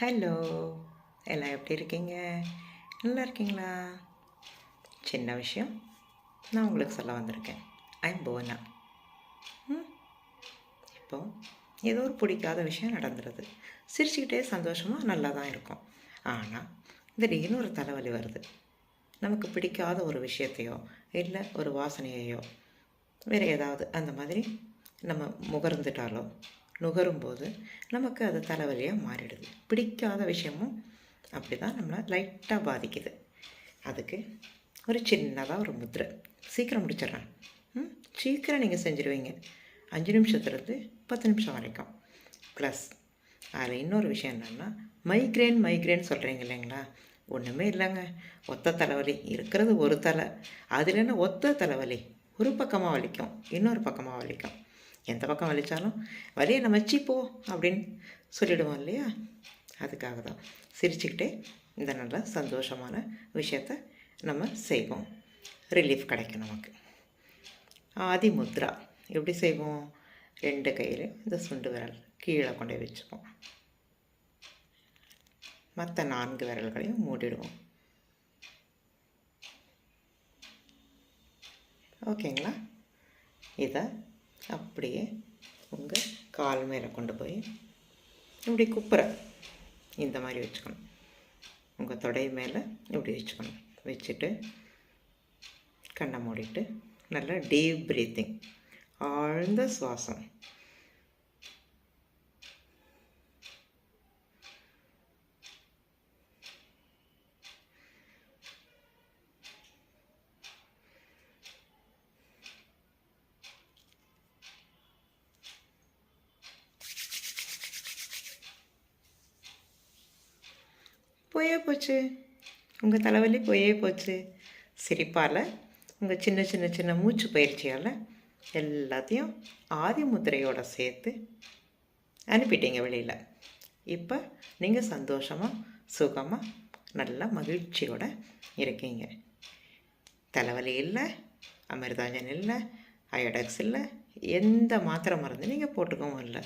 Hello, எல்லாம் எப்படி இருக்கீங்க? நல்லா இருக்கீங்களா? சின்ன விஷயம் நான் உங்களுக்கு சொல்ல வந்திருக்கேன். ஐம் புவனா. இப்போ ஏதோ ஒரு பிடிக்காத விஷயம் நடந்துடுது. சிரிச்சுக்கிட்டே சந்தோஷமாக நல்லா தான் இருக்கும். ஆனால் திடீர்னு ஒரு தலைவலி வருது. நமக்கு பிடிக்காத ஒரு விஷயத்தையோ இல்லை ஒரு வாசனையையோ வேறு ஏதாவது அந்த மாதிரி நம்ம முகர்ந்துட்டாலோ நுகரும்போது நமக்கு அது தலைவலியாக மாறிடுது. பிடிக்காத விஷயமும் அப்படி தான் நம்மளை லைட்டாக பாதிக்குது. அதுக்கு ஒரு சின்னதாக ஒரு முத்திரை சீக்கிரம் முடிச்சிடுறேன். சீக்கிரம் நீங்கள் செஞ்சுருவீங்க. 5 நிமிஷத்துலேருந்து 10 நிமிஷம் வரைக்கும். ப்ளஸ் அதில் இன்னொரு விஷயம் என்னென்னா மைக்ரேன் சொல்கிறீங்க இல்லைங்களா? ஒன்றுமே இல்லைங்க. ஒத்த தலைவலி இருக்கிறது ஒரு தலை. அதில் என்ன ஒத்த தலைவலி? ஒரு பக்கமாக வலிக்கும், இன்னொரு பக்கமாக வலிக்கும். எந்த பக்கம் வலித்தாலும் வலியை நம்ம போ அப்படின்னு சொல்லிவிடுவோம் இல்லையா? அதுக்காக தான் சிரிச்சுக்கிட்டே இந்த நல்ல சந்தோஷமான விஷயத்த நம்ம செய்வோம். ரிலீஃப் கிடைக்கும் நமக்கு. ஆதி முத்ரா எப்படி செய்வோம்? 2 கையில் இந்த சுண்டு விரல் கீழே கொண்டு போய் வச்சுப்போம். மற்ற 4 விரல்களையும் மூடிடுவோம். ஓகேங்களா? இதை அப்படியே உங்கள் கால் மேலே கொண்டு போய் இப்படி குப்புற இந்த மாதிரி வச்சுக்கணும். உங்கள் தொடை மேலே இப்படி வச்சுக்கணும். வச்சுட்டு கண்ணை மூடிட்டு நல்லா டீப் ப்ரீத்திங், ஆழ்ந்த சுவாசம். போயே போச்சு, உங்கள் தலைவலி போயே போச்சு. சிரிப்பால் உங்கள் சின்ன சின்ன சின்ன மூச்சு பயிற்சியால் எல்லாத்தையும் ஆதி முத்திரையோடு சேர்த்து அனுப்பிட்டீங்க வெளியில். இப்போ நீங்கள் சந்தோஷமாக சுகமாக நல்ல மகிழ்ச்சியோடு இருக்கீங்க. தலைவலி இல்லை, அமிர்தாஞ்சன் இல்லை, அயோடெக்ஸ் இல்லை, எந்த மாத்திரை மருந்து நீங்கள் போட்டுக்கவும் இல்லை.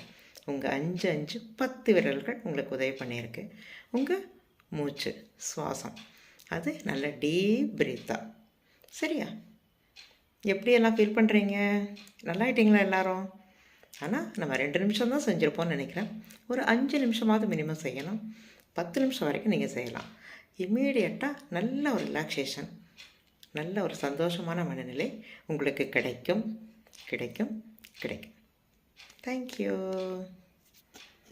உங்கள் 5 10 விரல்கள் உங்களுக்கு உதவி பண்ணியிருக்கு. உங்கள் மூச்சு சுவாசம் அது நல்ல டீப் பிரீத்தாக. சரியா? எப்படியெல்லாம் ஃபீல் பண்ணுறீங்க? நல்லா ஆகிட்டிங்களா எல்லோரும்? ஆனால் நம்ம 2 நிமிஷம் தான் செஞ்சுருப்போம்னு நினைக்கிறேன். ஒரு 5 நிமிஷமாவது மினிமம் செய்யணும். 10 நிமிஷம் வரைக்கும் நீங்கள் செய்யலாம். இம்மீடியட்டாக நல்ல ஒரு ரிலாக்ஸேஷன், நல்ல ஒரு சந்தோஷமான மனநிலை உங்களுக்கு கிடைக்கும். தேங்க்யூ.